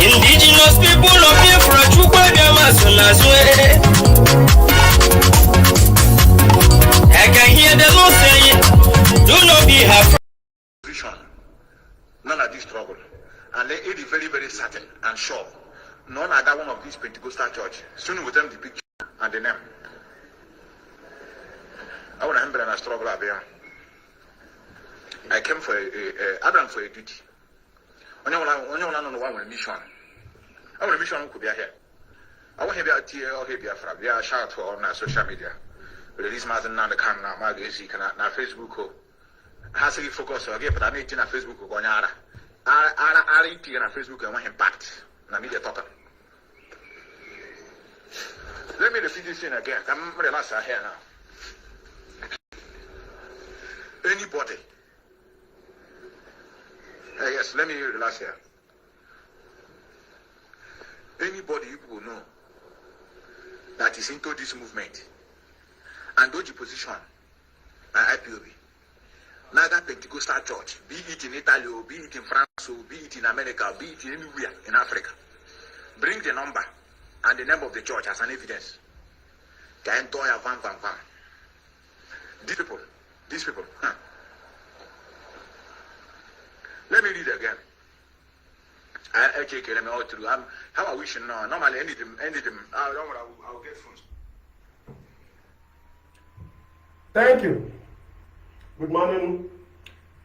Indigenous people of Biafra, I can hear the Lord saying, do not be afraid. None of this trouble. And it is very, very certain and sure. None other one of these Pentecostal church. Soon with them the picture and the name. I want to remember and struggle up here. I came for Abraham for a duty. Only one mission. Our mission could be here. I want to be a tear or here from we are shout on social media. Release Mazen now the camera, magazine, na Facebook. Has a focus or get, but I need to na Facebook or Gonyara. I read na Facebook and want impact. Na media total. Let me repeat this thing again. I'm relaxed here now. Anybody. Yes, let me relax here. Anybody you will know that is into this movement and those position IPOB, neither Pentecostal church, be it in Italy or be it in France or be it in America or be it anywhere in Africa, bring the number and the name of the church as an evidence. The entire van. These people. Let me read again. I take let me all through. How I wish now. Normally, anything. I'll get phones. Thank you. Good morning,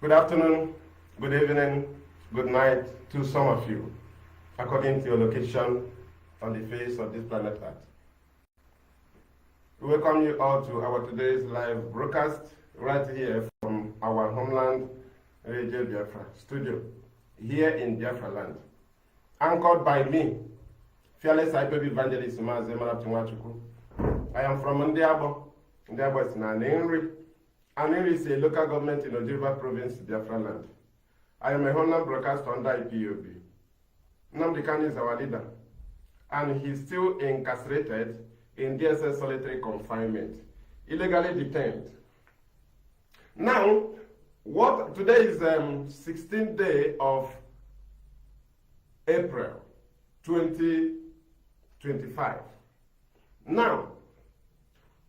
good afternoon, good evening, good night to some of you, according to your location on the face of this planet Earth. We welcome you all to our today's live broadcast right here from our homeland, Radio Biafra studio, here in Biafra land. Anchored by me, fearless IPOB evangelist Maazị Nwachukwu. I am from Ndiabo. Ndiabo is in Anenri. Anenri is a local government in Ojiriba province, Biafra land. I am a homeland broadcaster under IPOB. Nnamdi Kanu is our leader, and he's still incarcerated in DSS solitary confinement, illegally detained. Now, today is 16th day of April 2025. Now,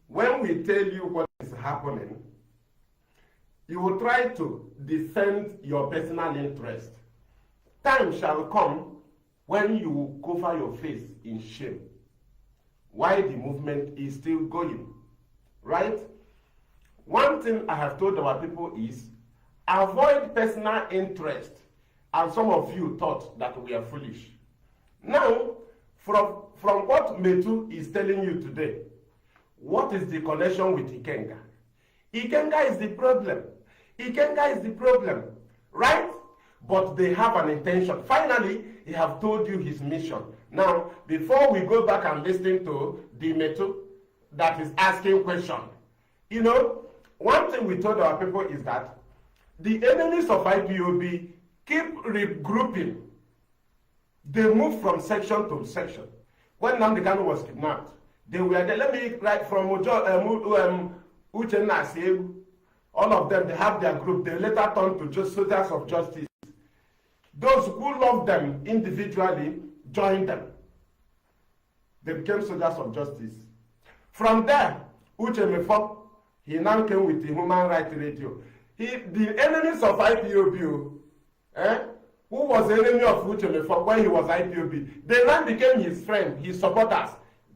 when we tell you what is happening, you will try to defend your personal interest. Time shall come when you will cover your face in shame. Why the movement is still going, right? One thing I have told our people is avoid personal interest, and some of you thought that we are foolish. Now, from what Metu is telling you today, what is the connection with Ikenga? Ikenga is the problem. Ikenga is the problem, right? But they have an intention. Finally, he have told you his mission. Now, before we go back and listen to the Metu that is asking question, you know, one thing we told our people is that the enemies of IPOB keep regrouping. They move from section to section. When Nnamdi Kanu was kidnapped, they were there. Let me write from Uchenna Asiegu. All of them, they have their group. They later turned to just soldiers of justice. Those who loved them individually joined them. They became soldiers of justice. From there, Uchemefo, he now came with the Human Rights Radio. The enemies of IPOB, who was the enemy of Uchemefo when he was IPOB, they now became his friend, his supporters.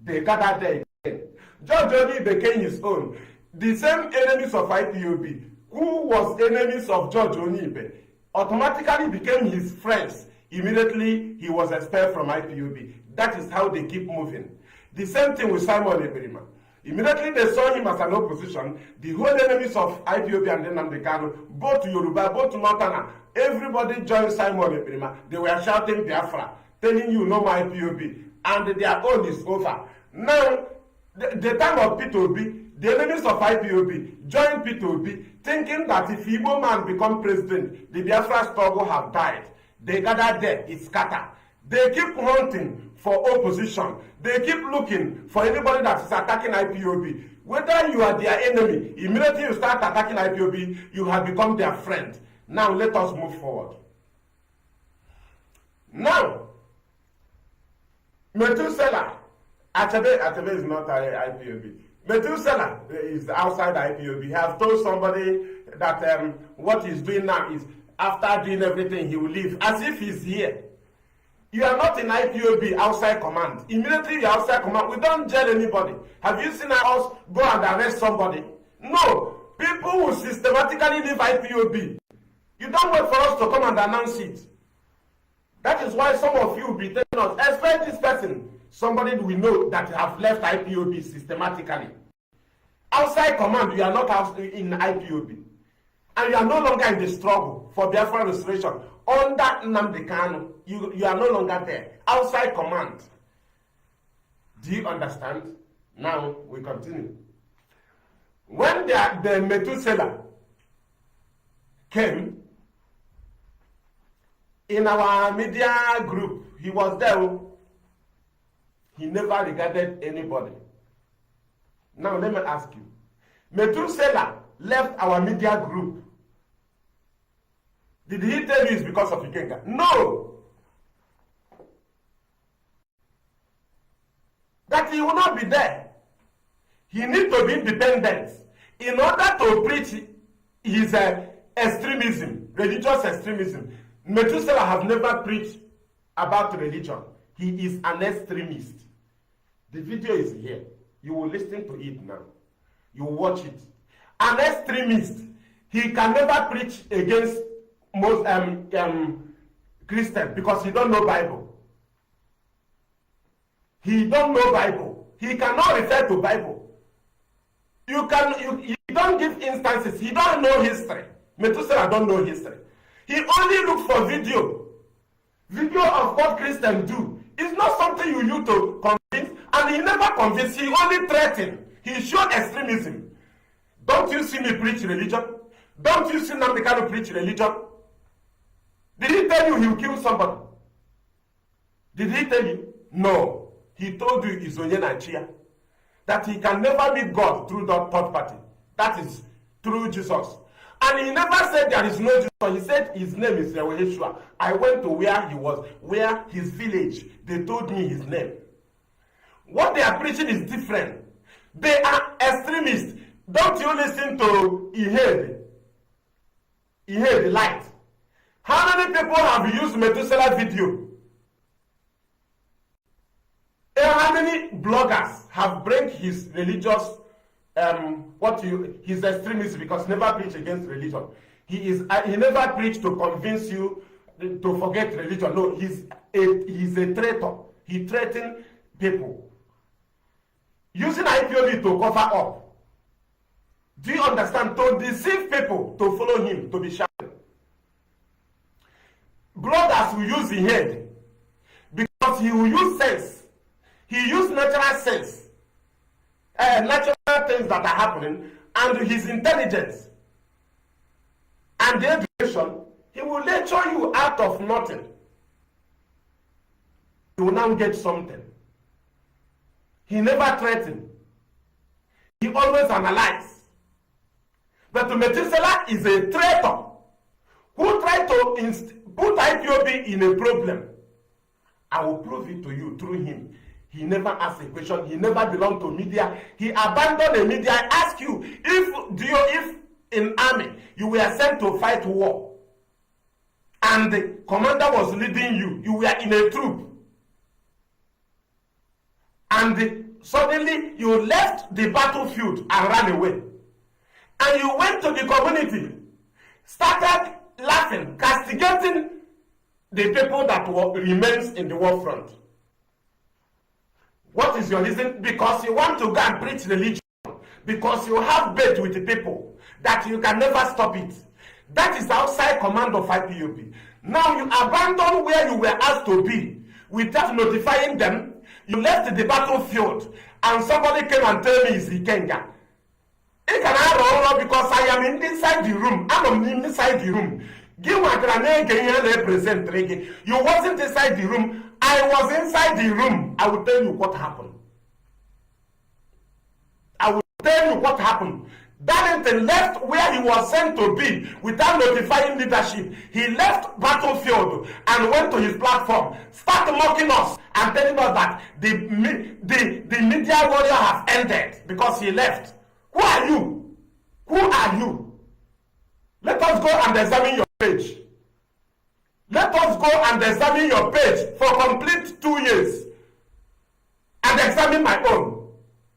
They gathered there again. George Oni became his own. The same enemies of IPOB, who was enemies of George Onibe, automatically became his friends. Immediately, he was expelled from IPOB. That is how they keep moving. The same thing with Simon Eberima. Immediately they saw him as an opposition. The whole enemies of IPOB and then Nnamdi Kanu, both Yoruba, both Montana, everybody joined Simon Eberima. They were shouting Biafra, telling you no more IPOB, and their own is over. Now, the time of P2B, the enemies of IPOB joined P2B, thinking that if Igbo man become president, the Biafra struggle have died. They gather there, it's scattered. They keep hunting for opposition. They keep looking for anybody that is attacking IPOB. Whether you are their enemy, immediately you start attacking IPOB, you have become their friend. Now let us move forward. Now, Methuselah, Achebe is not IPOB. Methuselah is outside IPOB. He has told somebody that what he's doing now is after doing everything, he will leave, as if he's here. You are not in IPOB outside command. Immediately you're outside command. We don't jail anybody. Have you seen us go and arrest somebody? No. People will systematically leave IPOB. You don't wait for us to come and announce it. That is why some of you will be telling us, expect this person, somebody we know that have left IPOB systematically. Outside command, you are not in IPOB. And you are no longer in the struggle for Biafra restoration. Under Nnamdi Kanu, you are no longer there. Outside command. Do you understand? Now we continue. When the Methuselah came, in our media group, he was there. He never regarded anybody. Now let me ask you. Methuselah left our media group. Did he tell you it's because of Ikenga? No. That he will not be there. He needs to be independent in order to preach his extremism, religious extremism. Methuselah have never preached about religion. He is an extremist. The video is here. You will listen to it now. You will watch it. An extremist. He can never preach against most Christians because he don't know Bible. He don't know Bible. He cannot refer to Bible. You don't give instances. He don't know history. Methuselah don't know history. He only look for video. Video of what Christians do. It's not something you use to convince, and he never convinced. He only threatened. He showed extremism. Don't you see me preach religion? Don't you see Nnamdi Kanu preach religion? Did he tell you he will kill somebody? Did he tell you? No. He told you it's Onye Nigeria. That he can never meet God through that third party. That is through Jesus. And he never said there is no Jesus. He said his name is Yeshua. I went to where he was, where his village. They told me his name. What they are preaching is different. They are extremists. Don't you listen to Ihede Light? How many people have used Methuselah video? How many bloggers have bring his religious his extremism, because he never preach against religion. He never preached to convince you to forget religion. No, he's a traitor. He threatened people using IPOB to cover up. Do you understand? To deceive people to follow him, to be shouted. Bloggers will use the head because he will use sense. He used natural sense. Natural things that are happening, and his intelligence and the education, he will lecture you out of nothing. You will now get something. He never threatened. He always analyzed. But Methuselah is a traitor who tried to put IPOB in a problem. I will prove it to you through him. He never asked a question. He never belonged to media. He abandoned the media. I ask you, if in army you were sent to fight war, and the commander was leading you, you were in a troop, and suddenly you left the battlefield and ran away, and you went to the community, started laughing, castigating the people that remains in the war front. What is your reason? Because you want to go and preach religion. Because you have bet with the people that you can never stop it. That is outside command of IPOB. Now you abandon where you were asked to be without notifying them. You left the battlefield and somebody came and told me it's Ikenga. It can I because I am inside the room. I'm inside the room. You wasn't inside the room. I was inside the room. I will tell you what happened. I will tell you what happened. Darlington left where he was sent to be without notifying leadership. He left battlefield and went to his platform, started mocking us and telling us that the media warrior has ended because he left. Who are you? Who are you? Let us go and examine your page. Let us go and examine your page for complete 2 years and examine my own.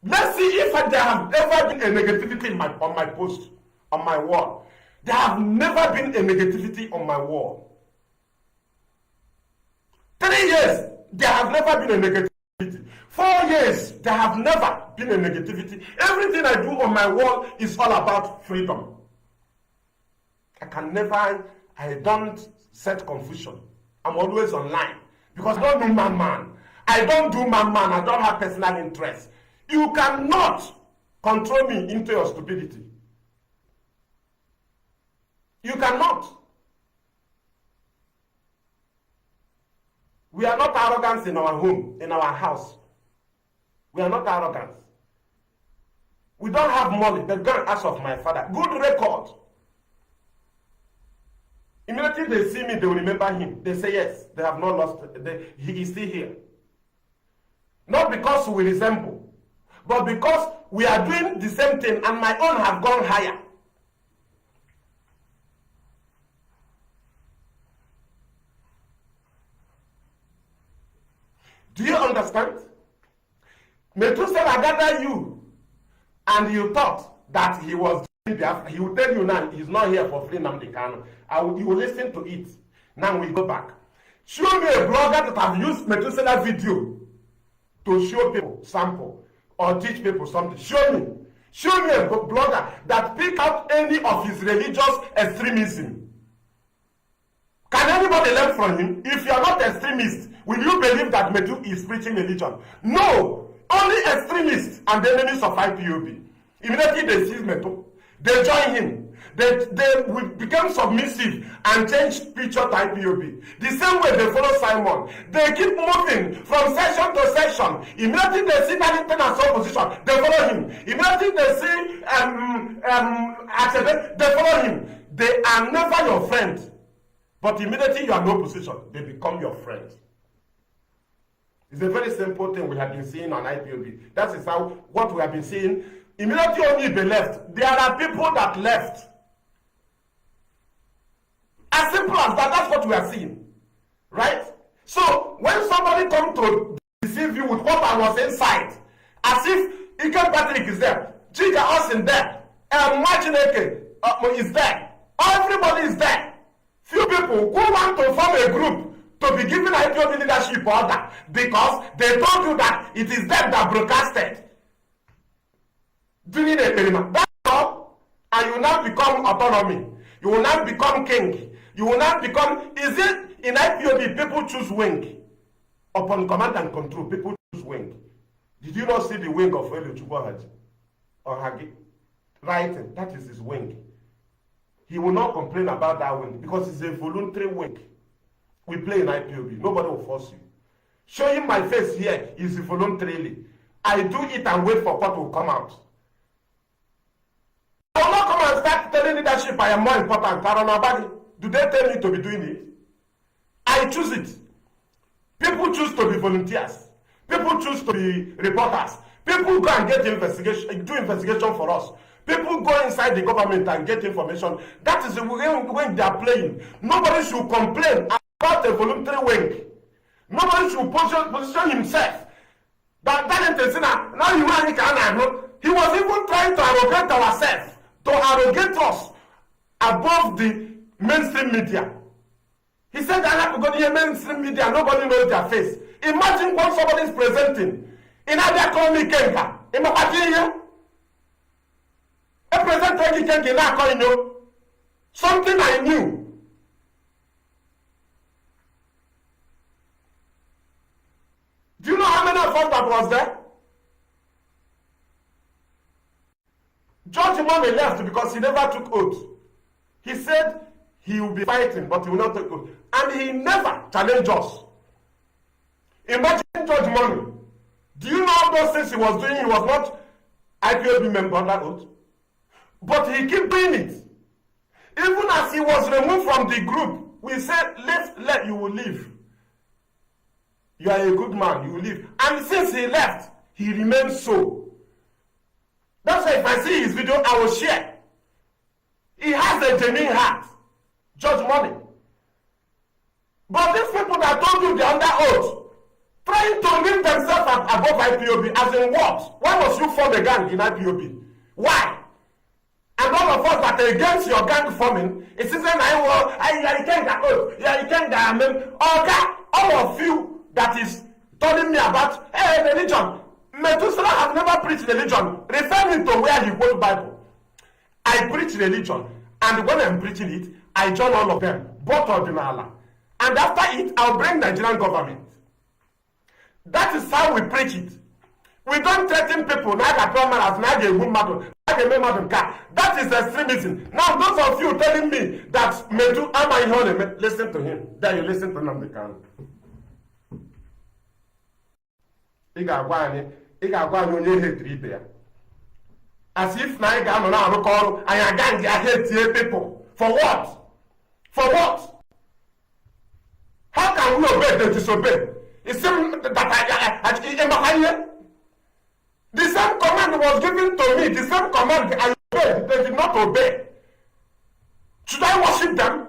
Let's see if there have ever been a negativity on my post, on my wall. There have never been a negativity on my wall. 3 years, there have never been a negativity. 4 years, there have never been a negativity. Everything I do on my wall is all about freedom. I don't set confusion. I'm always online because I don't do man. I don't do man. I don't have personal interest. You cannot control me into your stupidity. You cannot. We are not arrogant in our home, in our house. We are not arrogant. We don't have money. The gun ask of my father. Good record. Immediately they see me, they will remember him. They say yes, they have not lost. He is still here. Not because we resemble, but because we are doing the same thing and my own have gone higher. Do you understand? Methuselah gathered you and you thought that he was doing Biafra. He will tell you now he's not here for free Nnamdi Kanu. You will listen to it. Now we go back. Show me a blogger that have used Methuselah video to show people sample or teach people something. Show me a blogger that pick out any of his religious extremism. Can anybody learn from him? If you are not extremist, will you believe that Methu is preaching religion? No, only extremists and the enemies of IPOB. Immediately they see Methu, they join him. They will become submissive and change picture to IPOB. The same way they follow Simon. They keep moving from session to session. Immediately they see Darlington as opposition, they follow him. Immediately they see they follow him. They are never your friend. But immediately you are no opposition, they become your friend. It's a very simple thing we have been seeing on IPOB. That is how what we have been seeing. Immediately only they left. There are people that left. As simple as that, that's what we are seeing. Right? So, when somebody comes to deceive you with what I was inside, as if Ike Patrick is there, Jika Austin there, Machineke is there, everybody is there. Few people who want to form a group to be given IPOB leadership order because they told you that it is them that broadcasted during the experiment. That's all. And you will now become autonomy. You will now become king. You will not become, is it in IPOB people choose wing? Upon command and control, people choose wing. Did you not see the wing of Eli Chukwuhaji or Hagi? Writing, that is his wing. He will not complain about that wing because it's a voluntary wing. We play in IPOB, nobody will force you. Showing my face here is voluntarily. I do it and wait for what will come out. I will not come and start telling leadership I am more important than nobody. Do they tell me to be doing it? I choose it. People choose to be volunteers. People choose to be reporters. People go and get investigation, do investigation for us. People go inside the government and get information. That is the when they are playing. Nobody should complain about a voluntary wing. Nobody should position himself. But that is now you know, he was even trying to arrogate ourselves, to arrogate us above the mainstream media. He said that I have to go to the mainstream media, nobody knows their face. Imagine what somebody is presenting. In other calling me Kenka. In my party here. I present Kenka now calling you. Something I knew. Do you know how many of us that was there? George Money left because he never took oath. He said he will be fighting, but he will not take oath. And he never challenged us. Imagine George Money. Do you know all those things he was doing? He was not IPOB member on that oath. But he keep doing it. Even as he was removed from the group, we said, let you will leave. You are a good man, you will leave. And since he left, he remains so. That's why if I see his video, I will share. He has a genuine heart. Judge money. But these people that told you they're under oath, trying to lift themselves above IPOB, as in what? Why must you form a gang in IPOB? Why? And all of us that are against your gang forming, it's saying, you can't get oath, you can't get okay, all of you that is telling me about religion. Methuselah has never preached religion. Refer me to where he quotes Bible. I preach religion, and when I'm preaching it, I join all of them, both ordinal. And after it, I'll bring Nigerian government. That is how we preach it. We don't threaten people. That is extremism. Now, those of you telling me that Medu Amayhone, listen to him. Then you listen to Namdekan. As if I hate people. For what? For what? How can we obey the disobey? It seems that the same command was given to me, the same command I obeyed, they did not obey. Should I worship them?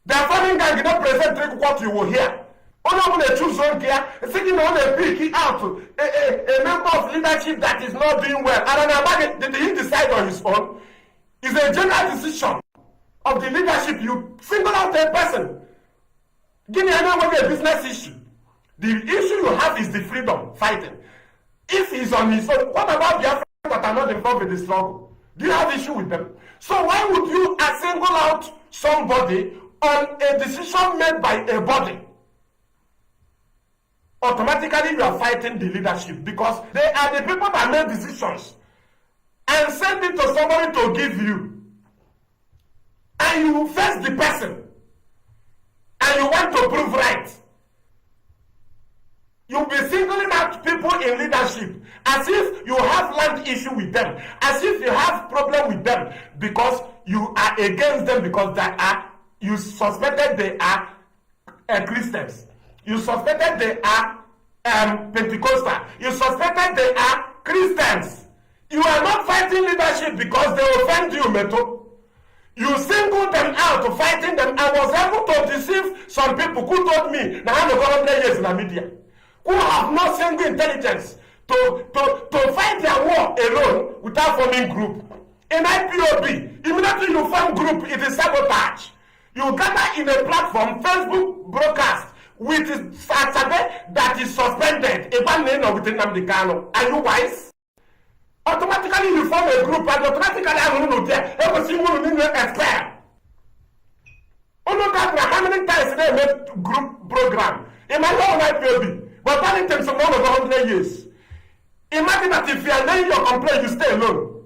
Their foreign gang did not present what you will hear. Only choose one here, sitting on a pick out a member of leadership that is not doing well. And did he decide on his own? It's a general decision of the leadership. You single out a person. Give me another business issue. The issue you have is the freedom fighting. If he's on his own, what about the Africans that are not involved in the struggle? Do you have issue with them? So why would you single out somebody on a decision made by a body? Automatically you are fighting the leadership because they are the people that make decisions and send it to somebody to give you. And you face the person and you want to prove right. You'll be singling out people in leadership as if you have land issue with them, as if you have problem with them because you are against them because you suspected they are Christians. You suspected they are Pentecostal. You suspected they are Christians. You are not fighting leadership because they offend you, Meto. You singled them out, fighting them. I was able to deceive some people who told me, now I'm going to years in the media, who have no single intelligence to fight their war alone without forming group. In IPOB, immediately you form group, it is sabotage. You gather in a platform, Facebook broadcast, with Saturday that is suspended. Are you wise? Automatically you form a group and automatically I don't know there. Every single expert. How many times they made group program? In my whole IPOB. But that in terms of more than 100 years. Imagine that if you are laying your complaint, you stay alone.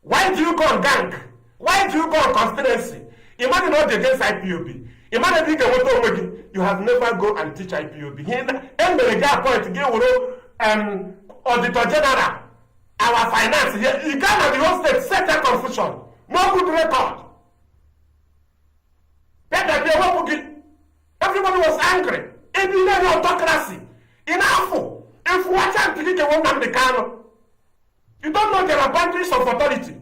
Why do you go on gang? Why do you go on conspiracy? Imagine all against IPOB. Imagine you have never go and teach IPOB. Auditor General, our finance here, you can't have the whole state set a confusion. No good record. Everybody was angry. In the autocracy. Enough. If we watch and click you don't know there are boundaries of authority.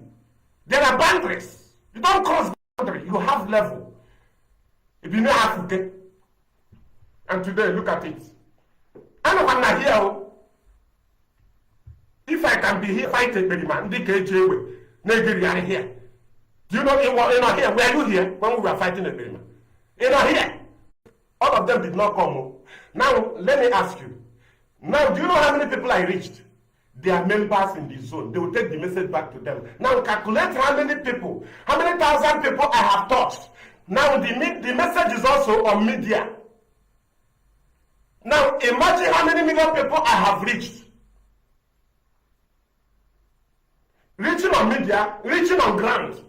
There are boundaries. You don't cross boundary. You have level. If you know how to get. And today, look at it. I know I'm not here. If I can be here fighting the man, Nigeria here. Do you know you're not here? Were you here when we were fighting the man? You're not here. All of them did not come. Now, let me ask you. Now, do you know how many people I reached? They are members in the zone. They will take the message back to them. Now, calculate how many people, how many thousand people I have touched. Now, the message is also on media. Now, imagine how many million people I have reached. Reaching on media, reaching on ground.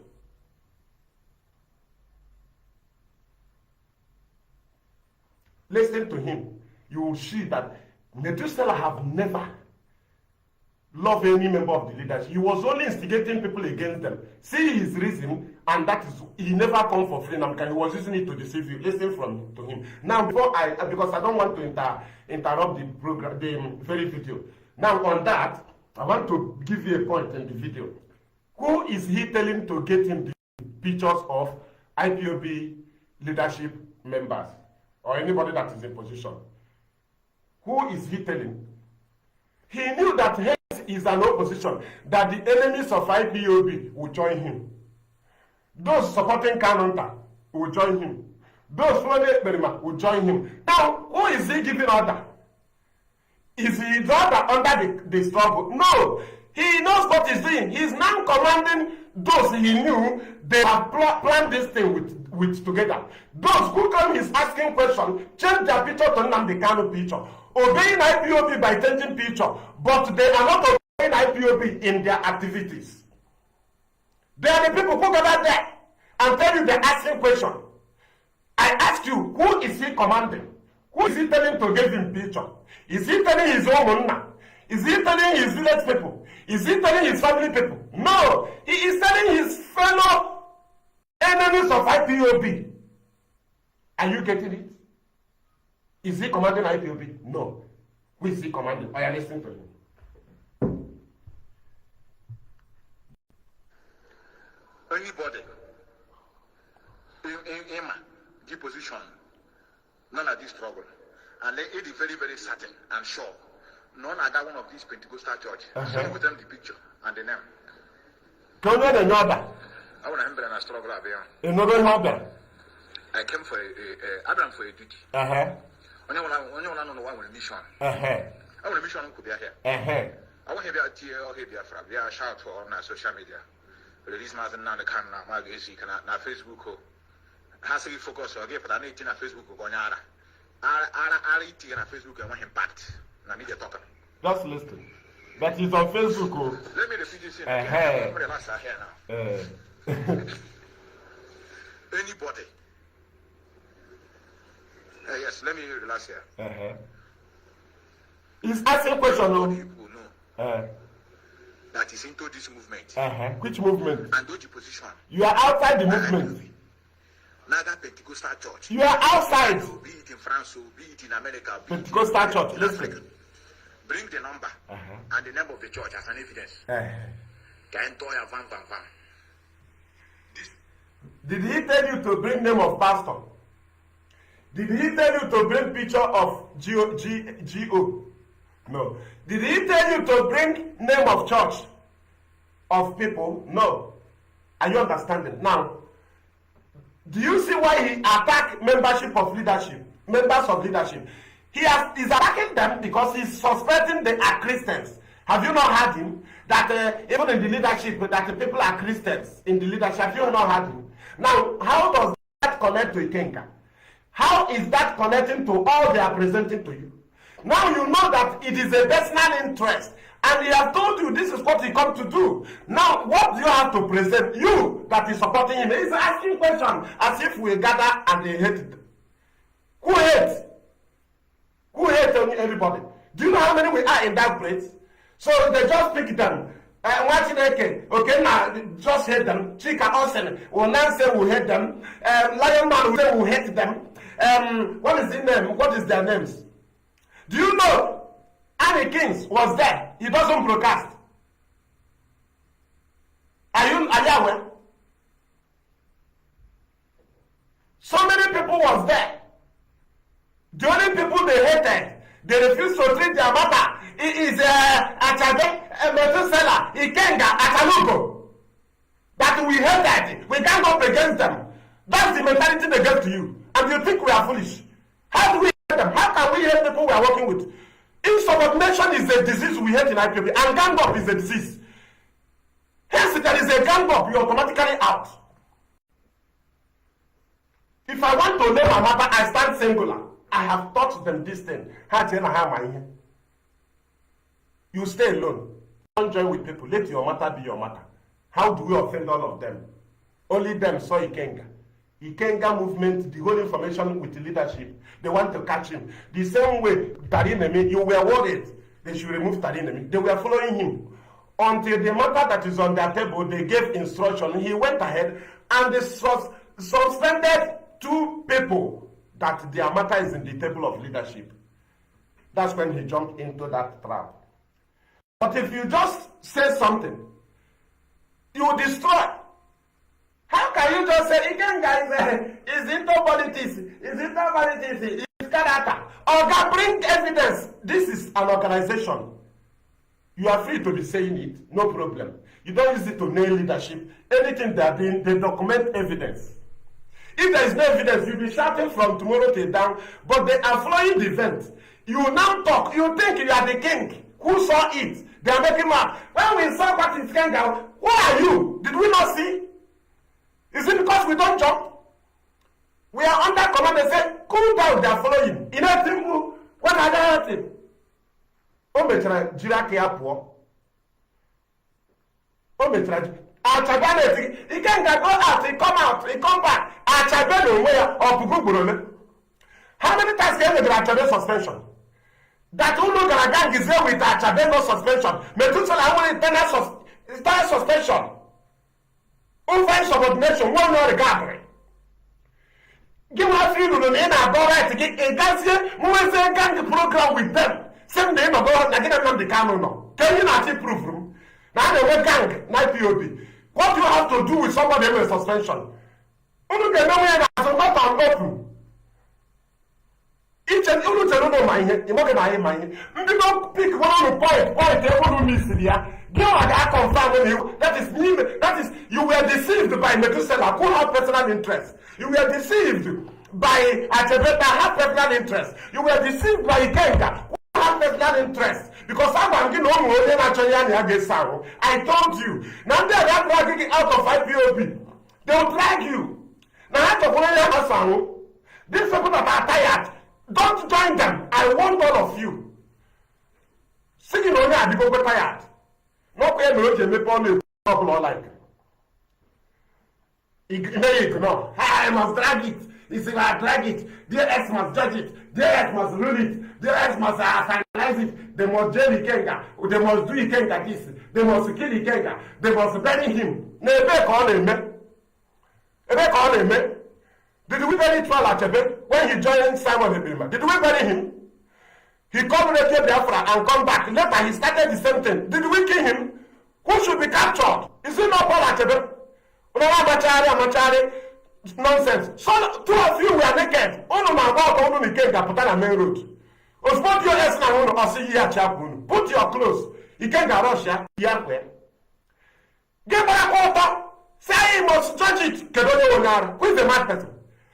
Listen to him. You will see that Methuselah have never love any member of the leadership. He was only instigating people against them. See his reason, and that is he never come for free. Now, he was using it to deceive you. Listen to him. Now, because I don't want to interrupt the program, the very video. Now, on that, I want to give you a point in the video. Who is he telling to get him the pictures of IPOB leadership members or anybody that is in position? Who is he telling? He knew that hate is an opposition, that the enemies of IPOB will join him. Those supporting Kanunta will join him. Those following Berima will join him. Now, who is he giving order? Is he the order under the struggle? No. He knows what he's doing. He's now commanding those he knew they have planned this thing with together. Those who come is asking questions, change their picture to Nnamdi Kanu picture. Obeying IPOB by changing picture, but they are not obeying IPOB in their activities. They are the people who gather there and tell you they're asking questions. I ask you, who is he commanding? Who is he telling to give him picture? Is he telling his own Munna? Is he telling his village people? Is he telling his family people? No, he is telling his fellow enemies of IPOB. Are you getting it? Is he commanding IPOB? No. Who is he commanding? I am listening to him. Anybody in the position, none of this struggle, and it is very, very certain and sure. None other one of these Pentecostal church. Some with them the picture and the name. Come on, another. I want to remember and struggle here. Another harbor. I came for Abraham for a duty. Only one on a mission. I want a mission could be here. I want to be a tear or heavy from. We are shout for on social media. Release my and the can now, magazine, na Facebook. Has to be focused or give an 18 on Facebook or Gonyara. I'll eat on Facebook and want impact. Just listen. But he's on Facebook. Oh. Let me repeat this. Anybody. Yes, let me relax here. He's asking a question. People know that is into this movement. Which movement? And those position. You are outside the movement. Naga Pentecostal church. You are outside. Be it in France, be it in America, be Pentecostal church. Listen. Bring the number and the name of the church as an evidence. Did he tell you to bring name of pastor? Did he tell you to bring picture of GO? No. Did he tell you to bring name of church of people? No. Are you understanding? Now, do you see why he attacked membership of leadership? Members of leadership. He's attacking them because he's suspecting they are Christians. Have you not heard him? That even in the leadership, that the people are Christians in the leadership. Have you not heard him? Now, how does that connect to Ikenga? How is that connecting to all they are presenting to you? Now you know that it is a personal interest. And he has told you this is what he come to do. Now, what do you have to present? You that is supporting him. He's asking questions as if we gather and they hate it. Who hates? Who hates everybody? Do you know how many we are in that place? So they just pick them. Okay, now just hate them. Chika Olsen will now say we hate them. Lion Man will say we hate them. What is their name? What is their names? Do you know Annie Kings was there? He doesn't broadcast. Are you aware? So many people was there. The only people they hated, they refused to treat their matter. It is Achabe, Methuselah, Ikenga, Achalugo. That we hated. We can't go up against them. That's the mentality they give to you. And you think we are foolish. How do we hate them? How can we hate people we are working with? Insubordination is a disease we hate in IPOB, and gang up is a disease. Hence, if there is a gang up, you're automatically out. If I want to name a matter, I stand singular. I have taught them this thing. You stay alone. Don't join with people. Let your matter be your matter. How do we offend all of them? Only them saw Ikenga. Ikenga movement, the whole information with the leadership. They want to catch him. The same way, Darineme, you were worried. they should remove tarnishing. They were following him until the matter that is on their table, they gave instruction. He went ahead and they suspended 2 people that their matter is in the table of leadership. That's when he jumped into that trap. But if you just say something, you destroy. How can you just say, again, guys, is into politics, is into politics, is character? Or bring evidence. This is an organization. You are free to be saying it, no problem. You don't use it to nail leadership. Anything they are doing, they document evidence. If there is no evidence, you'll be shouting from tomorrow till down, but they are following the event. You now talk, you think you are the king. Who saw it? They are making mad. When we saw what is going down, who are you? Did we not see? Is it because we don't jump? We are under command. They say, cool down, they are following. In a simple, what are they hurting? O metra jiraki apo. O metra Achabane, he can't go out, he come back. Achabane where or Puguburone. How many times can you get Achabe suspension? That who look at a gang is there with Achabe no suspension. Metusala, I want internal suspension. Over subordination, one no regard. Give us freedom in our right to get a gang program with them. Same day, no go on again the canon. Can you not prove them? Now they were gang, not IPOB. What do you have to do with somebody with suspension? You can know where that's not open. Each and every one of mine, you want to mine. You don't pick one point, they want to miss it. Go and I confirm you. That is, you were deceived by Methuselah, who have personal interest. You were deceived by Achebeta, have personal interest. You were deceived by Ikenga, who have personal interest. Because I'm going to I told you. Now they are dragging out of IPOB. They will drag you. Now I have to these people that are tired, don't join them. I want all of you. Singing only I become tired. No pay me me couple like. Ignore. I must drag it. If I drag it, DS must judge it. DS must rule it. DS must finalize it. They must jail Ikenga. They must do Ikenga this. They must kill Ikenga. They must bury him. Never call him. Never call him. Did we bury Troll Achebe when he joined Simon Ebima? Did we bury him? He communicated Biafra and come back. Later he started the same thing. Did we kill him? Who should be captured? Is it not Paul Achebe? Amachari. Nonsense. So 2 of you were naked. Ono na go to onu Ikenga put on main road. Osbot your S na onu osi here chapun. Put your clothes. Ikenga Russia here where. Get back water. Say he must judge it. Kedonye Onara. Who is the mad person?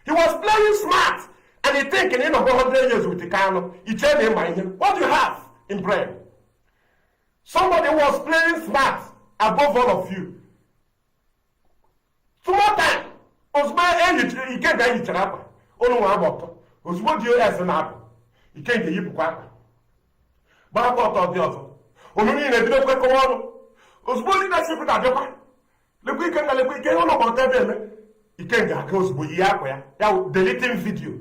He was playing smart. And he thinking in about 100 years with the Kano. He turned him by him. What do you have in brain? Somebody was playing smart above all of you. Tomorrow time. He can't get it up. Only one bottle. Was what you as an apple. He can't get you quack. But I thought of the other. Only in a bit of a command. Was what did I say with that? The weekend, the weekend, on about that. He can't get close with Yakwea. Now, deleting video.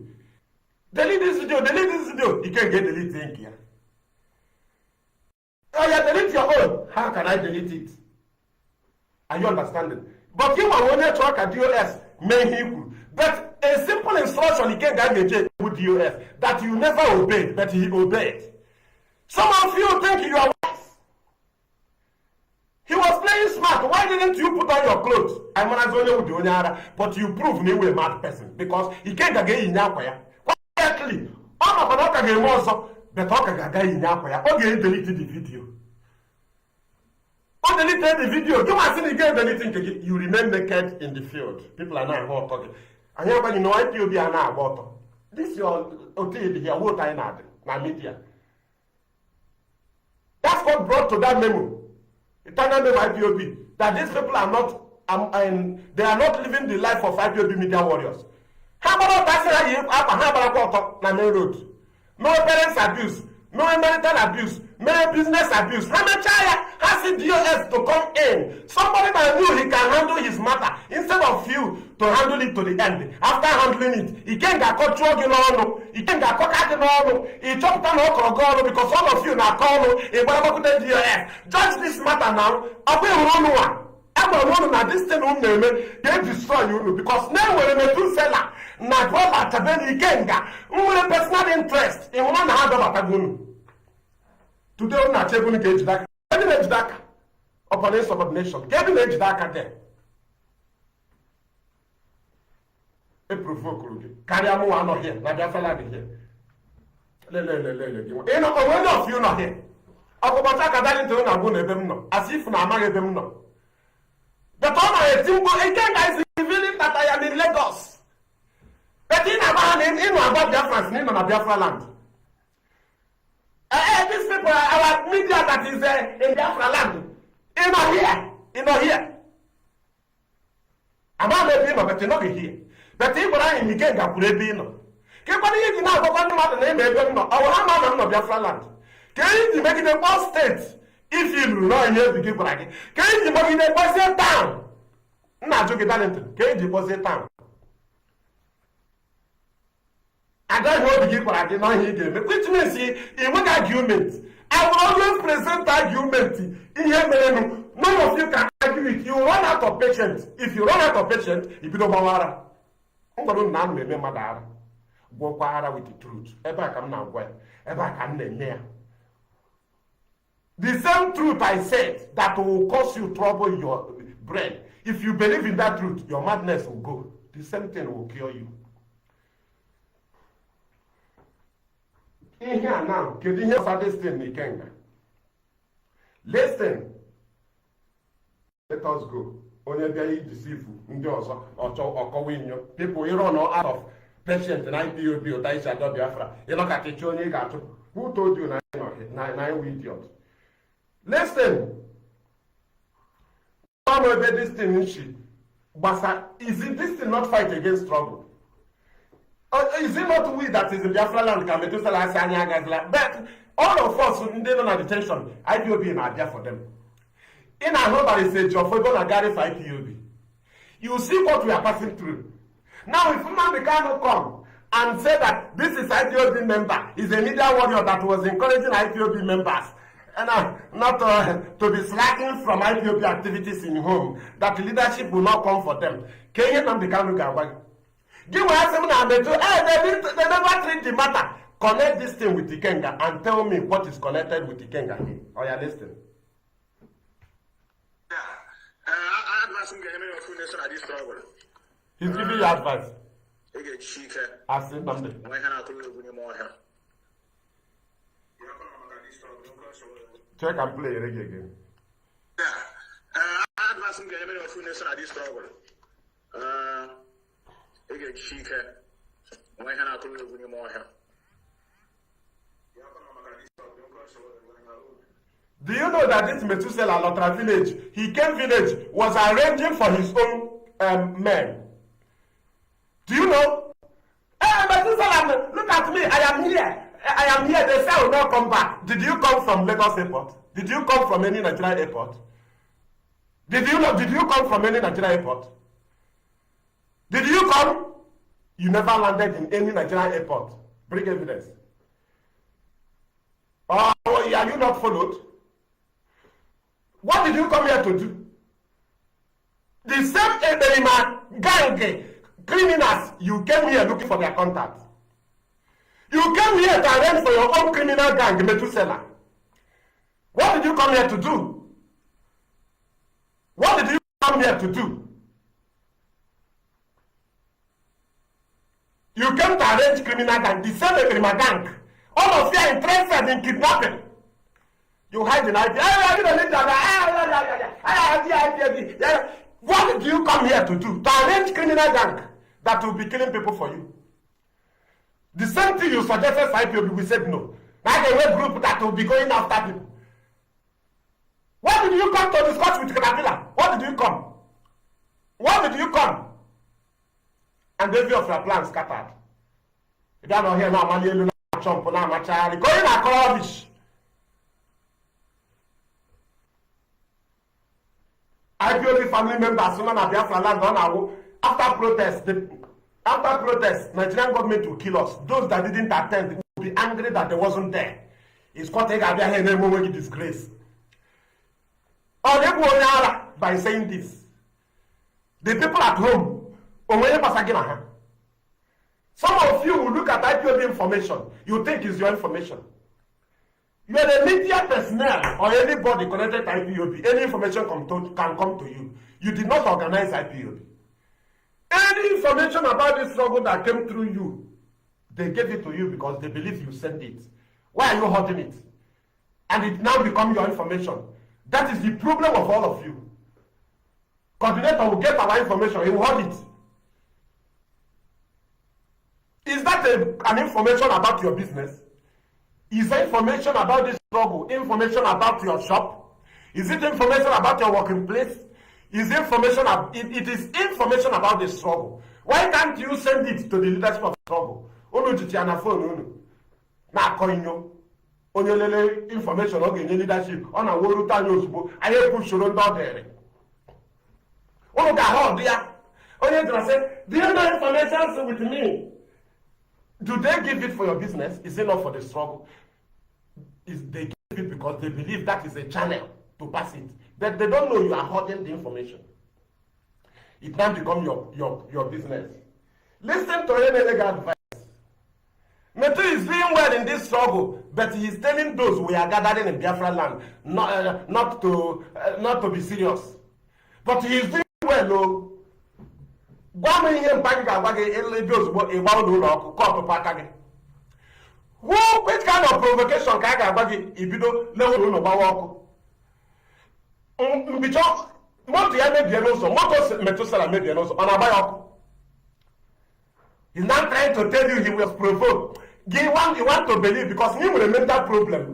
Delete this video, delete this video. You can't get deleted here. Oh, yeah, delete your own. How can I delete it? Are you understanding? But you are only talk at DOS, main Hebrew. But a simple instruction he can't get with DOS that you never obeyed, but he obeyed. Some of you think you are wise. He was playing smart. Why didn't you put on your clothes? I'm not only with the but you prove you were a mad person because he can't get in Yakwaya. Quietly. I'm not going to also, but I can in Yakwaya. Okay, deleted the video. Oh, deleted the video. You must see again deleting. You remain naked in the field. People are now talking. And you know, IPOB are now about this is your okay here. What I know, my media. That's what brought to that memo. Eternal memo IPOB that these people are not they are not living the life of IPOB media warriors. How about that? Na main road. No parents abuse, no marital abuse, no business abuse. How much has the DOS to come in? Somebody that knew he can handle his matter instead of you to handle it to the end. After handling it, he can't get caught chugging on, he can't get caught on, he chopped down all because all of you now call judge this matter now. I will run one. I will run na this thing they destroy you because now we're a two seller. Na brother Tabeni Kenga, personal interest in one hand of Atagun. Today, I'm not able to get that. Get that upon insubordination. Get that there. A provoke. Carry a more not here. Nadia Fala here. You know, one of you not here. Akobataka that into Nabune them no. As if Namare them no. The Toma again is revealing that I am in Lagos. But in about Biafra, in Biafra land. These people are our media that is in Biafra land. In here. I'm not maybe but you not be here. But people are in the game that could be no. Keep on eating now, but one matter name maybe no. Our hammer of Biafra land. Can you make it a one state if you do not hear the people like it? Can you make it a deposit town? Not joking, Darlington. Can you deposit town? I don't want to give what I did not hear them. Which means in one argument, I will always present argument in here. None of you can argue with you. Run out of patience. If you run out of patience, if you don't want I'm going to remember that. Go with the truth. Ever come now, ever come near. The same truth I said that will cause you trouble in your brain. If you believe in that truth, your madness will go. The same thing will cure you. In here now, can you hear this thing in Kenya? Listen. Let us go. Only they deceive you. People you run out of patience and IPOB or Taisha Biafra. You know that who told you now idiot? Listen. This thing is this thing not fight against trouble? Is it not we that is in Biafra land can be to but all of us who they don't have detention, IPOB in Abia for them. In our home there is a job for going to carry for IPOB. You see what we are passing through. Now if Nnamdi Kanu come and say that this is IPOB member, is a media warrior that was encouraging IPOB members and not to be slacking from IPOB activities in home, that leadership will not come for them. Can you Nnamdi Kanu go? Give us some number to they never treat the matter. Connect this thing with the Kenga and tell me what is connected with the Kenga. Oh, yeah, listen. I advise him at this trouble. He's giving you advice. I said number. Check and play reggae again. I advise him at this trouble. Do you know that this Methuselah Lotra village, he came village, was arranging for his own men? Do you know? Hey, Methuselah, look at me, I am here. I am here. They say I will not come back. Did you come from Lagos airport? Did you come from any Nigerian airport? Did you come from any Nigerian airport? Did you come? You never landed in any Nigerian airport. Bring evidence. Oh, are you not followed? What did you come here to do? The same Eberima gang criminals, you came here looking for their contacts. You came here to arrange for your own criminal gang, Methuselah. What did you come here to do? What did you come here to do? You came to arrange criminal gang, the same criminal gang. All of you are interested in kidnapping. You hide in idea. What did you come here to do? To arrange criminal gang that will be killing people for you. The same thing you suggested for IPOB, we said no. Now the way group that will be going after people. What did you come to discuss with Kabila? What did you come? What did you come? And every of your plans scattered. You don't know here now, man, you jump on my child. Going across. IPOB family members, someone at Biafra land on our after protest, Nigerian government will kill us. Those that didn't attend will be angry that they wasn't there. It's called a disgrace. Or they go by saying this. The people at home, some of you will look at IPOB information, you think it's your information. You are the media personnel or anybody connected to IPOB, any information can come to you. You did not organize IPOB. Any information about this struggle that came through you, they gave it to you because they believe you sent it. Why are you holding it? And it now becomes your information. That is the problem of all of you. Coordinator will get our information, he will hold it. Is that an information about your business? Is there information about this struggle? Information about your shop? Is it information about your working place? Is information? It is information about the struggle. Why can't you send it to the leadership of the struggle? Information leadership on a world time. I have pushed on there. Oh, God, do you know information with me? Do they give it for your business? Is it not for the struggle? They give it because they believe that is a channel to pass it. But they don't know you are holding the information. It now becomes your business. Listen to any legal advice. Metu is doing well in this struggle, but he is telling those we are gathering in Biafra land not to be serious. But he is doing well, though. Which kind of provocation can I give if you don't know? Because he's not trying to tell you he was provoked. You want to believe because he will a mental problem.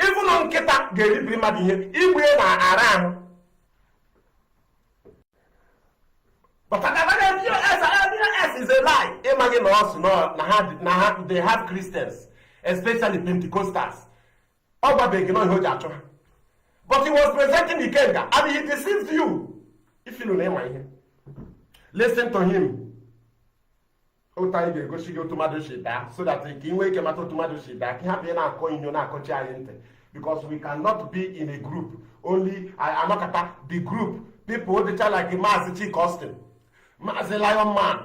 Even on Keta, Gary Primadi here, he will around. But S is a lie. Imagine us, they have Christians, especially Pentecostals. But he was presenting the Kenga and he deceived you. If you don't know him, listen to him. So that he can wake him up to because we cannot be in a group. Only I'm not the group. People they tell like a mass costume. As a lion man,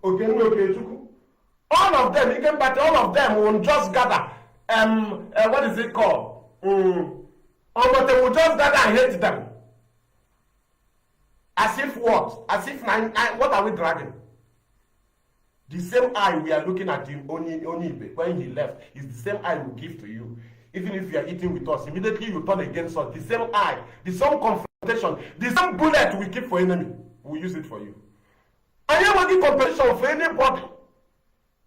all of them, all of them will just gather. What is it called? But they will just gather and hate them. As if what? As if what are we dragging? The same eye we are looking at him only when he left is the same eye we give to you. Even if you are eating with us, immediately you turn against us. The same eye, the same confrontation, the same bullet we keep for enemy, we use it for you. I am not competition for anybody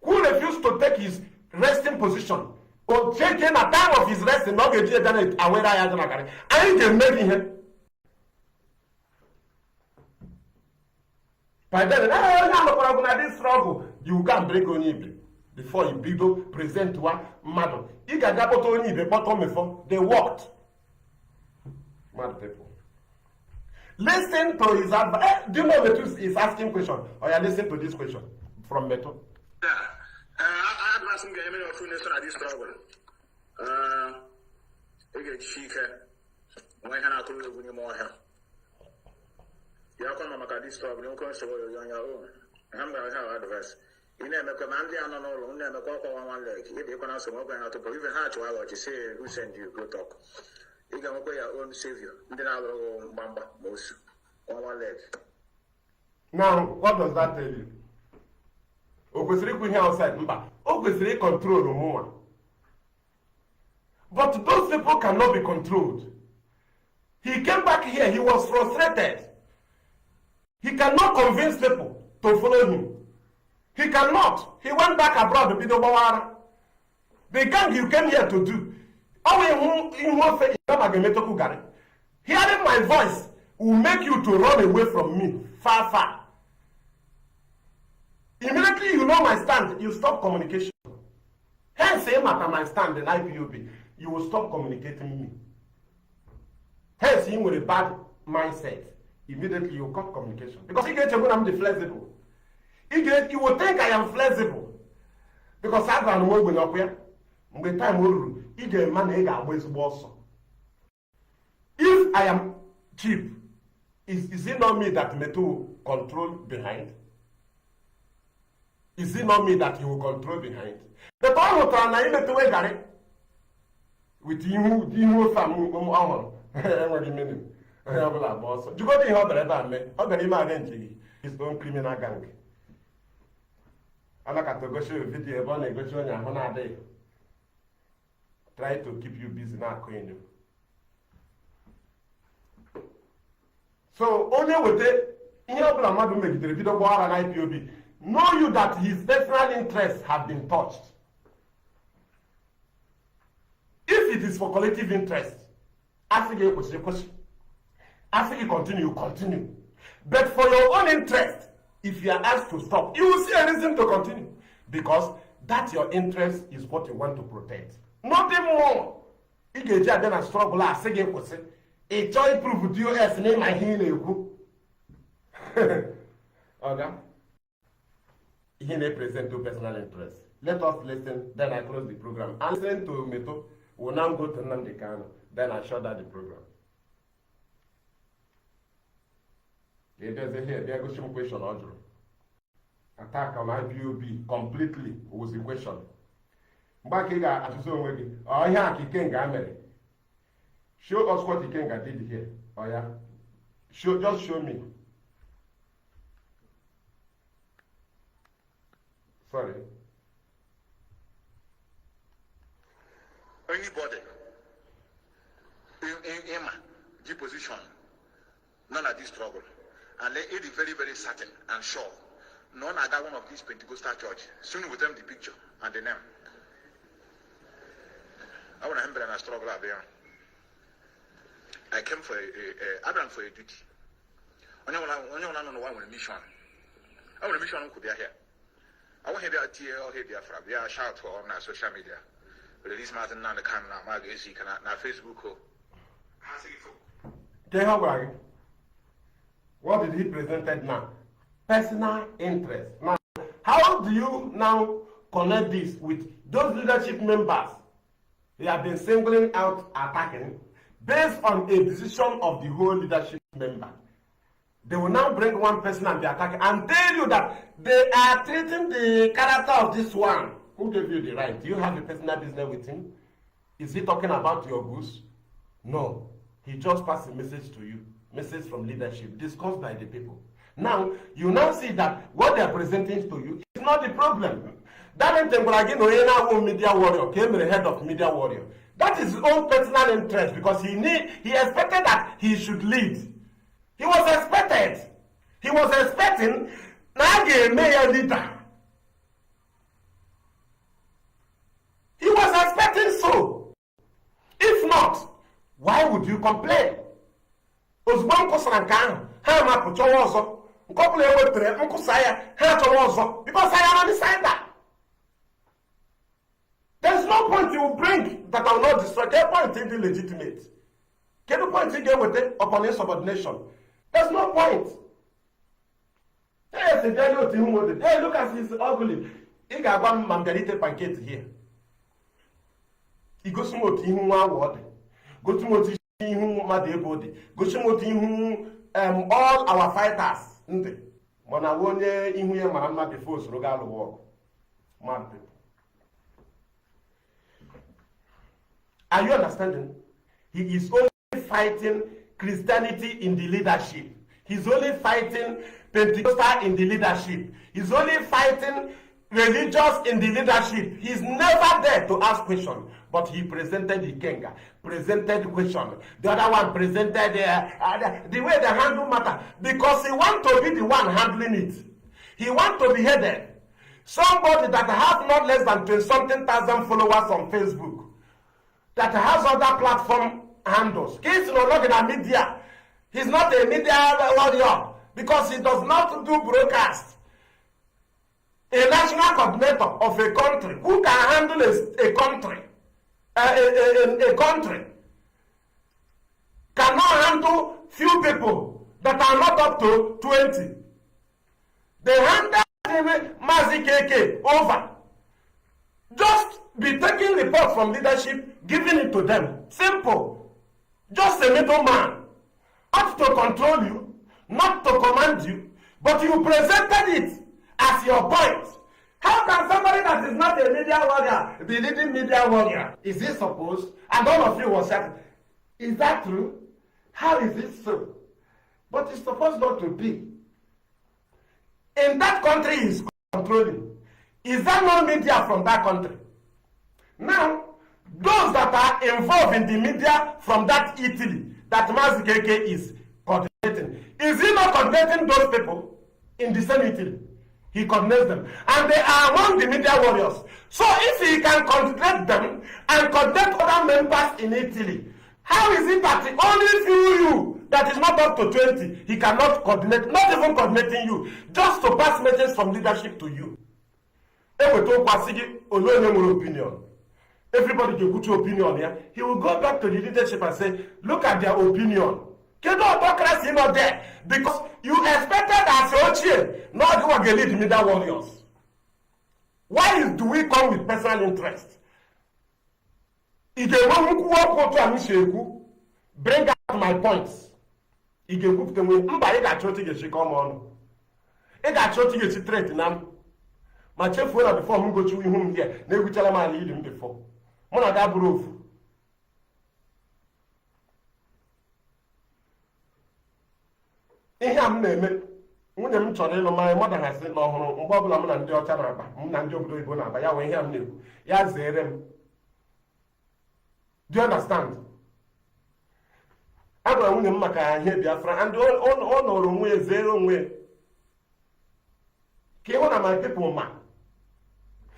who refused to take his resting position or taking a time of his resting, not get it aware I can make him. By then, this struggle, you can break on him before you big present to one madam. He can get on him, bottom before they walked. Mad people. Listen to his advice. Do you know Metu is asking question? Or you listen to this question from Metu? Yeah. I advise him getting a full nation at this struggle. You get chica. Why can't I call you more help? You are coming to this struggle. You can't show you on your own. I'm going to have advice. You never command the unknown, never call one leg. If you can also open out to even hard to what you say, who send you go talk. You can go your own savior. Then I will go Bamba most on one leg. Now, what does that tell you? Okwesiri here outside, Okwesiri control no more. But those people cannot be controlled. He came back here, he was frustrated. He cannot convince people to follow him. He cannot. He went back abroad to be the Bawara. The gang you came here to do. Hearing my voice will make you to run away from me far, far. Immediately you know my stand, you stop communication. Hence, same at my stand in IPOB, you will stop communicating with me. Hence, him with a bad mindset, immediately you cut communication. Because you get to I'm flexible. You will think I am flexible. Because I don't know when you're when time will you get money always also. If I am cheap, is it not me that may to control behind? Is it not me that you will control behind? The power to an to way Gary with you family what do you mean? I have a boss. You got the other man, his own criminal gang. I like to go show a video about a go show your day. Try to keep you busy now, Queen. So only with it, in your plan, to make the video war and IPOB. Know you that his personal interests have been touched. If it is for collective interest, ask you a question. Ask you continue. But for your own interest, if you are asked to stop, you will see a reason to continue. Because that your interest is what you want to protect. Nothing more. If you then a struggle, I say you question. A joy prove you as name my healing. Okay. He may present to personal interest. Let us listen, then I close the program. And listen to Meto. We'll now go to Nandekano. Then I shut down the program. There's a here, there goes some question, Audrey. Attack on IPOB completely was the question. Bakiga at his own way. Oh, yeah, Kikenga Mary. Show us what Kikenga did here. Oh, yeah. Just show me. Sorry. Anybody in the position, none of this struggle, and it is very, very certain and sure. None other one of these Pentecostal church. Soon with them the picture and the name. I want to remember a struggle up there. I came for Abraham for a duty. Only one mission. I want a mission could be here. I want to hear or hear from there. Shout for on social media. Release Martin and the camera, magazine, na Facebook. What did he present now? Personal interest. Now, how do you now connect this with those leadership members they have been singling out attacking based on a decision of the whole leadership member? They will now bring one person and be attacking and tell you that they are treating the character of this one. Who gave you the right? Do you have a personal business with him? Is he talking about your goose? No. He just passed a message to you. Message from leadership discussed by the people. Now, you now see that what they are presenting to you is not the problem. That media warrior came the head of media warrior. That is his own personal interest because he expected that he should lead. He was expecting Nage mayor leader. He was expecting so. If not, why would you complain? Because I am undecided. There's no point you bring that I will not destroy. There's point in the legitimate. Get the point you get with it upon insubordination. There's no point. Hey, look at his ugly. He got one mandarite pancake here. He goes to one word. Go to what Madebody. Go to what all our fighters. Monawone in here, Mahama before Rogal war. Mad people. Are you understanding? He is only fighting Christianity in the leadership. He's only fighting Pentecostal in the leadership. He's only fighting religious in the leadership. He's never there to ask questions. But he presented the Kenga, presented question. The other one presented the way they handle matter. Because he wants to be the one handling it. He wants to be headed. Somebody that has not less than 20-something thousand followers on Facebook. That has other platform handles. He's no longer in a media. He's not a media warrior because he does not do broadcast. A national coordinator of a country who can handle a country, a country cannot handle few people that are not up to 20. They handed Mazi KK over. Just be taking reports from leadership, giving it to them. Simple. Just a middleman. Not to control you, not to command you, but you presented it as your point. How can somebody that is not a media warrior be leading media warrior? Is it supposed? And all of you was saying, is that true? How is it so? But it's supposed not to be. In that country is controlling. Is there no media from that country? Now, those that are involved in the media from that Italy, that Mazi KK is coordinating, is he not coordinating those people in the same Italy? He coordinates them. And they are among the media warriors. So if he can coordinate them and coordinate other members in Italy, how is it that the only few you that is not up to 20, he cannot coordinate, not even coordinating you, just to pass messages from leadership to you? Opinion. Everybody can put your opinion here. He will go back to the leadership and say, look at their opinion. Autocracy not there. Because you expected as Ochie, not who are going to lead media warriors. Why do we come with personal interest? Bring out my points. He can cook them with come on. He got to straight now. My chef will before me go to him here. They will tell him I lead him before. Mona da proof. Ihe a m na-eme nwunye m chọrọ ịlụ mara mmadụ hazi n'ọhụrụ mgbe ọbụla m na ndị ọcha na-aba m na ndị obodo Igbo na-aba ya wee ihe a m na-ekwu ya zere m. Do you understand? Agwara nwunye m maka ihe Biafra and ọ nọrọ onwe ya zere onwe ka ịhụ na my people ma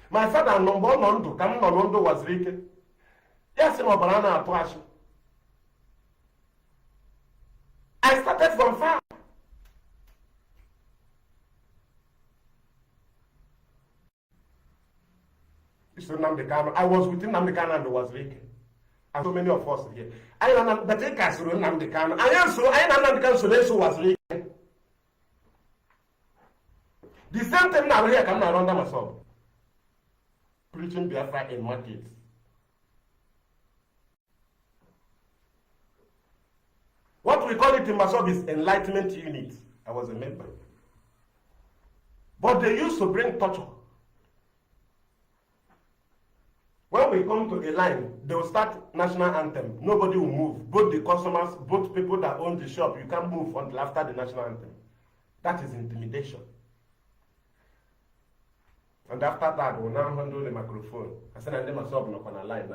my father nọ mgbe ọ nọ ndụ ka m nọ ndụ waziri ike ya sị na ọbara na-atụ achị. I started from far. I was with Nnamdi Kanu and Waziri Ike. And so many of us here. I know that I can sue Nnamdi Kanu. I know Nnamdi Kanu so Waziri Ike. The same thing now here come around myself. Preaching Biafra in markets. What we call it in Masob is enlightenment unit. I was a member. But they used to bring torture. When we come to a line, they will start national anthem. Nobody will move. Both the customers, both people that own the shop, you can't move until after the national anthem. That is intimidation. And after that, we'll now handle the microphone. I said, I never saw no on a line.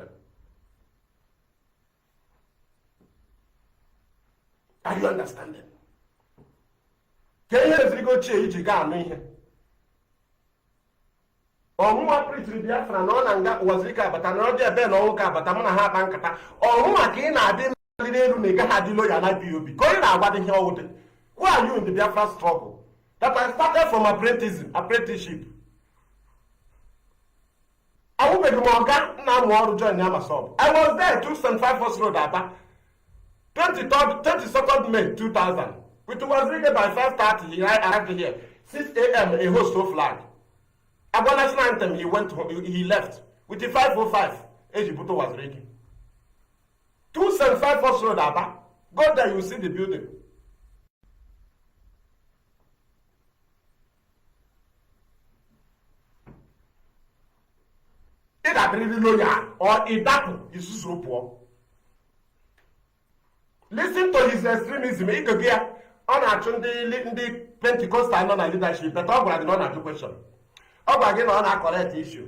Are you understanding? Can you go change again? Ọmụma preaching Biafra na ọ na nga Waziri ka abata na ọ dị ebe na ọnwụ ka abata mụ na ha akpa nkata ọmụma ka ị na-adị n'elu elu na ị gaghị adị loya na IPOB ka onye na-agwa ihe ọwụdị. Who are you in the Biafra struggle? That I started from apprenticeship. Awụbeghị m ọga na-amụ ọrụ join ya Masob. I was there 275 First Road Aba 22nd May 2000. With Waziri by 5:30 he arrived here. 6 a.m. a host of flag. About national anthem, he left with the 505. Ejibuto was ready. 275 First Road Aba. Go there, you see the building. It had really lawyer or it that is so poor. Listen to his extremism. He could get on actually the Pentecostal non-leadership, but all not not question. Ọ gwa gị na ọ na-correct issue.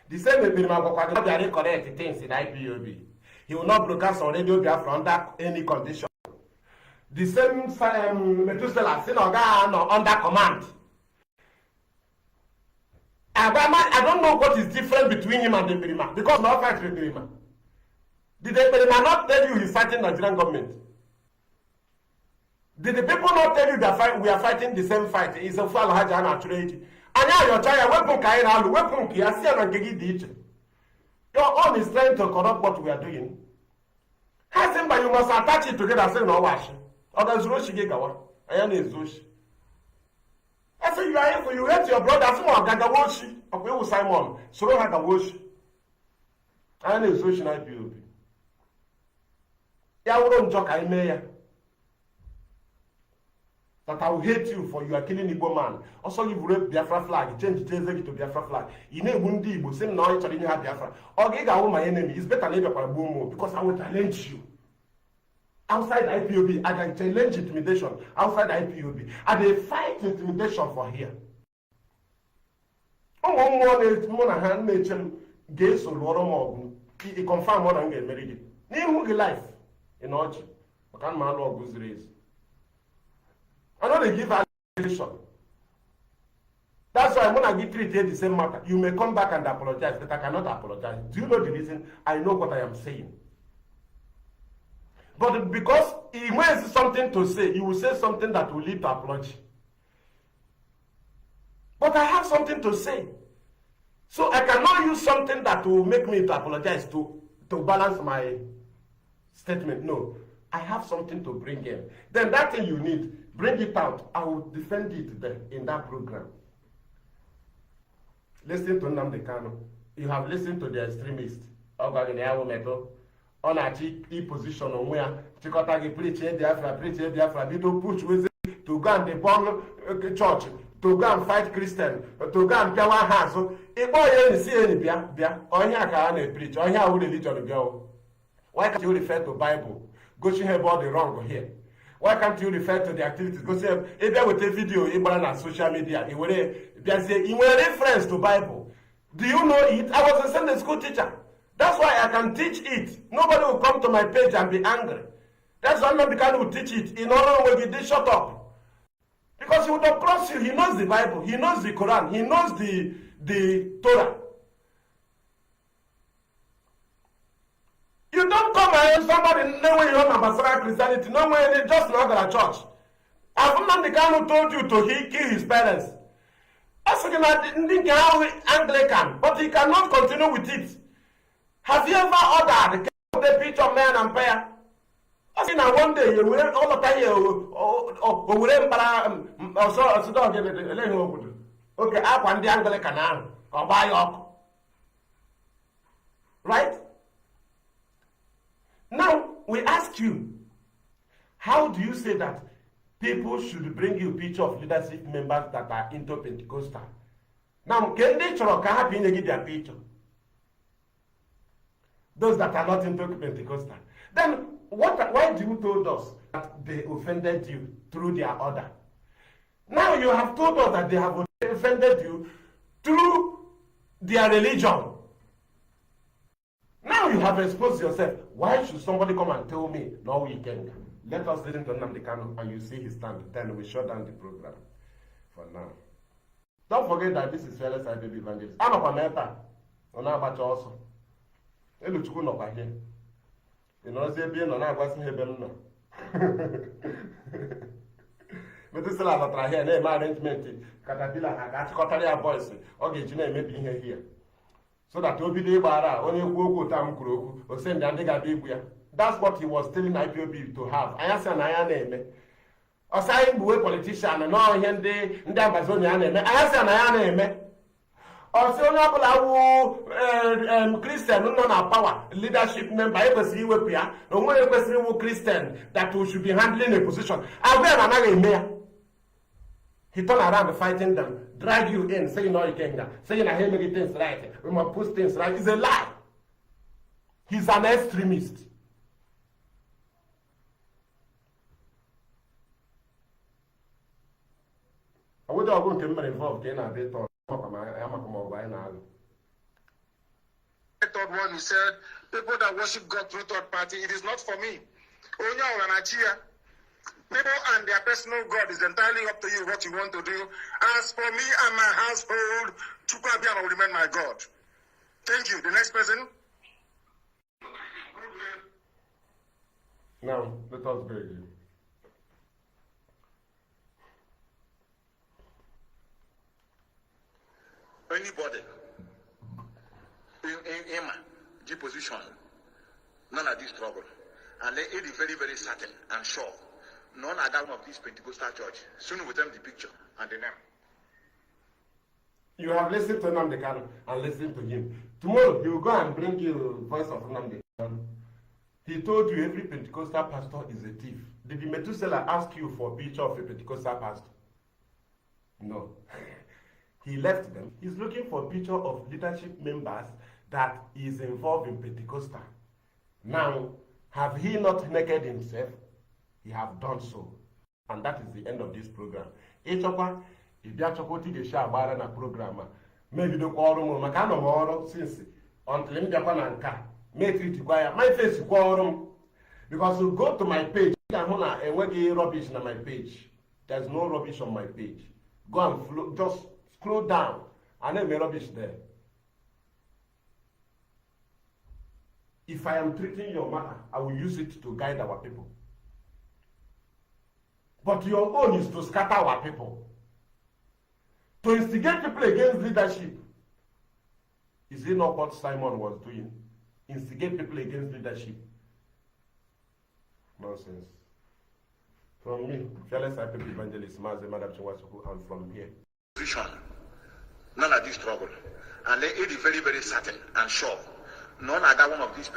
The same way Birima gwakwa gị na ọ bịara correct things in IPOB. He will not broadcast on radio Biafra under any condition. The same Methuselah sị na ọ gaghị anọ under command. I don't know what is different between him and the Birima because no fight with Birima. Did the Birima not tell you he's fighting Nigerian government? Did the people not tell you that we are fighting the same fight? It's a fall hijack and actually. Anya your child weapon carry around weapon kiasi and gigi ditch. Your own is trying to corrupt what we are doing. Hasimba, you must attach it together and say no wash. Others Roshi Gawa. I am a Zoshi. I say you are here for you hate your brother. Someone Gagawoshi. Okay, Simon. So Hagawoshi. I am a Zoshi IPOB. Ya won't joke, I may. That I will hate you for you are killing Igbo man. Also, you rape Biafra flag, change the Jezeki to Biafra flag. You know, Bundi Igbo, same now you have Biafra. Or my enemy, it's better later for a boom because I will challenge you. Outside IPOB, I can challenge intimidation. Outside IPOB, I will fight intimidation for here. Oh, one hand nature, gays or Loro, he confirmed what I'm getting married. New life in Oji. I can't man or goose race. I know they give allegation. That's why when I get treated the same matter, you may come back and apologize, but I cannot apologize. Do you know the reason? I know what I am saying. But because he has something to say, he will say something that will lead to apology. But I have something to say. So I cannot use something that will make me to apologize to balance my statement. No. I have something to bring in. Then that thing you need, bring it out. I will defend it there in that program. Listen to Nnamdi Kanu. You have listened to the extremists. On a position on where Chikotagi preach Biafra, Bido push with to go and debunk church, to go and fight Christian, to go and power hands. So if you see any Bia, on here can preach, on here would religion go. Why can't you refer to Bible? Go see about the wrong here. Why can't you refer to the activities? Go see if there with a video on social media, there's a reference to Bible. Do you know it? I was a Sunday school teacher. That's why I can teach it. Nobody will come to my page and be angry. That's why Nnamdi Kanu will teach it. In order when you shut up. Because he would have crossed you. He knows the Bible. He knows the Quran. He knows the Torah. You don't come and somebody know where you are Ambassador Christianity, no way, just another church. Have Nnamdi Kanu told you to kill his parents? That's Anglican, but he cannot continue with it. Have you ever ordered the picture man and prayer? I think now one day you will all the time okay, I want the Anglican now or buy up. Right? Now we ask you, how do you say that people should bring you a picture of leadership members that are into Pentecostal? Now, can they happy in their picture? Those that are not into Pentecostal. Then why do you told us that they offended you through their order? Now you have told us that they have offended you through their religion. Now you have exposed yourself. Why should somebody come and tell me, no, we can? Let us listen to Nnamdi Kanu and you see his stand. Then we shut down the program for now. Don't forget that this is Fearless IPOB Evangelist. I'm a Meta. On our batch also. You know, say being on our Western Hebel. But this is a lot of here, name arrangement. Caterpillar, Cotteria voice. Okay, you know, maybe here. So that will be the bara, only go tam kuro, or send the Andiga. That's what he was telling IPOB to have. I asked an iron name. Or saying, politician, and all here, and Amazonian name. I asked an iron name. Or so Christian, no power, leadership member, ever see Wepia, no one ever see Christian that we should be handling a position. I've been another mayor. He turned around fighting them, drag you in, saying no, you can't, saying I hear many things right, we must put things right. It's a lie. He's an extremist. I would have been involved in a bit of the third one, he said, people that worship God through third party, it is not for me. People and their personal God is entirely up to you what you want to do. As for me and my household, Chukwuabiama will remain my God. Thank you. The next person. Now, let us beg. Anybody in G position, none of this trouble. And it is very, very certain and sure. none other one of these Pentecostal church. Soon with them the picture and the name. You have listened to Nnamdi Kanu and listened to him. Tomorrow he will go and bring you voice of Nnamdi Kanu. He told you every Pentecostal pastor is a thief. Did the Methuselah ask you for a picture of a Pentecostal pastor? No. He left them. He's looking for a picture of leadership members that is involved in Pentecostal. Now, have he not naked himself? He have done so. And that is the end of this program. Echokwa, ibia chokoti ge sha agbara na program a. Maybe the ọrụ m maka anọ m ọrụ since until m bịakwa na nka. May treat kwa ya. My face kwa ọrụ m. Because you go to my page, you can na enweghị rubbish na my page. There's no rubbish on my page. Go and just scroll down and then rubbish there. If I am treating your matter, I will use it to guide our people. But your own is to scatter our people. To instigate people against leadership. Is it not what Simon was doing? Instigate people against leadership. Nonsense. From me, fearless IPOB evangelist, Mazi Madam Chinwasuku, and from here. None of this trouble. And it is very, very certain and sure. None other one of these